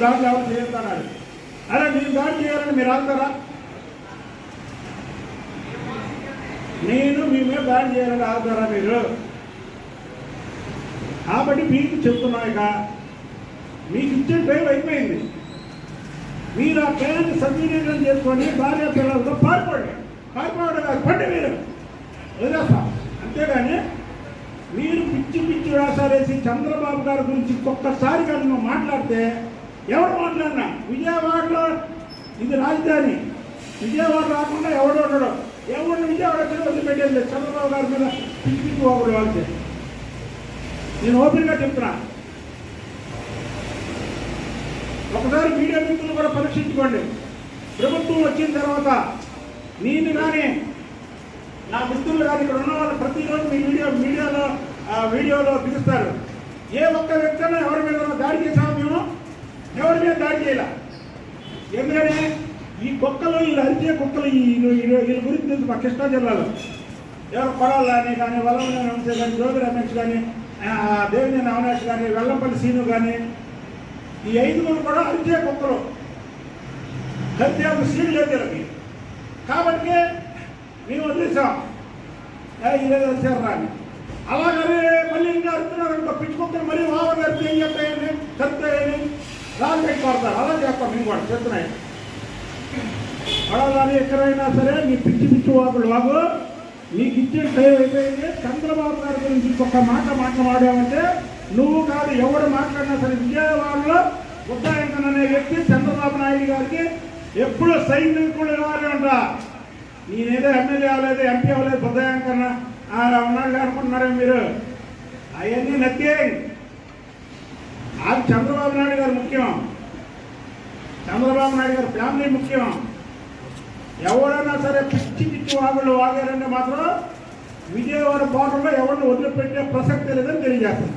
దాడులు ఎవరు చేస్తాడు. అరే నేను దాడి చేయాలని మీరు ఆగుతారా? నేను మీ మీద దాడి చేయాలని ఆగుతారా మీరు? కాబట్టి మీకు చెప్తున్నా, ఇక మీకు ఇచ్చే టైం అయిపోయింది. మీరు ఆ టైంని సద్వినియోగం చేసుకొని భార్య పిల్లలతో పారిపోవడం కాదు, పండి మీరు వదిలేస్తాం. అంతేగాని మీరు పిచ్చి పిచ్చి వేషాలు వేసి చంద్రబాబు గారి గురించి ఒక్కసారి కానీ నువ్వు మాట్లాడితే ఎవరు మాట్లాడినా విజయవాడలో ఇది రాజధాని, విజయవాడ రాకుండా ఎవడు ఉండడం, ఎవరిని విజయవాడ వదిలిపెట్టేది చంద్రబాబు గారి మీద పిచ్చి పిచ్చి ఒకరు వాళ్ళకి నేను ఓపెన్గా చెప్తున్నా. ఒకసారి మీడియా మిత్రులు కూడా పరీక్షించుకోండి. ప్రభుత్వం వచ్చిన తర్వాత నేను కానీ నా మిత్రులు కానీ ఇక్కడ ఉన్న వాళ్ళు ప్రతిరోజు మీ వీడియోలో పిలుస్తారు. ఏ ఒక్క వ్యక్తిని ఎవరి మీద దాడి చేసాము మేము? ఎవరి మీద దాడి చేయాల? ఎందుకని ఈ కుక్కలు, వీళ్ళు అరిచే కుక్కలు వీళ్ళ గురించి తెలుసు. మా కృష్ణా జిల్లాలో ఎవరు కొడాలని కానీ, వల్లభనేని వంశీ కానీ, జోగి రమేష్ కానీ, దేవినేని అవినాష్ కానీ, వెల్లంపల్లి సీను కానీ, ఈ 5 కూడా అరిచే కుక్కలు. హత్యకు సీలు లేదు వీళ్ళకి. కాబట్టి మేము వదిలేసాం, ఇదే వచ్చారు రాని. అలాగనే మళ్ళీ ఇంకా అడుగుతున్నారు అనుకో, పిచ్చుకొక్కలు మళ్ళీ వావర్ కలిపి ఏం చెప్తాయని కలుపుతాయని రాళ్ళు పెట్టి కొడతారు. అలా చేస్తాం మేము కూడా చెప్తున్నాయి. అడగాలి ఎక్కడైనా సరే నీ పిచ్చి పిచ్చి వాగు నీకు ఇచ్చిన టైం అయిపోయింది. చంద్రబాబు గారి గురించి ఇంకొక మాట మాట్లాడామంటే నువ్వు కాదు ఎవడు మాట్లాడినా సరే విజయవాడలో బుద్ధాయంకన్ అనే వ్యక్తి చంద్రబాబు నాయుడు గారికి ఎప్పుడు సైనికులు కావాలి అంట. నేనేదో ఎమ్మెల్యే అవ్వలేదు, ఎంపీ అవ్వలేదు, బుద్ధాయంకన్ ఉన్నాడు అనుకుంటున్నారే మీరు. అవన్నీ నథింగ్. అది చంద్రబాబు నాయుడు గారు ముఖ్యం, చంద్రబాబు నాయుడు గారి ఫ్యామిలీ ముఖ్యం. ఎవరైనా సరే పిచ్చి పిచ్చి వాగారంటే మాత్రం విజయవాడ బార్డర్లో ఎవరిని వదిలిపెట్టే ప్రసక్తి లేదని తెలియజేస్తుంది.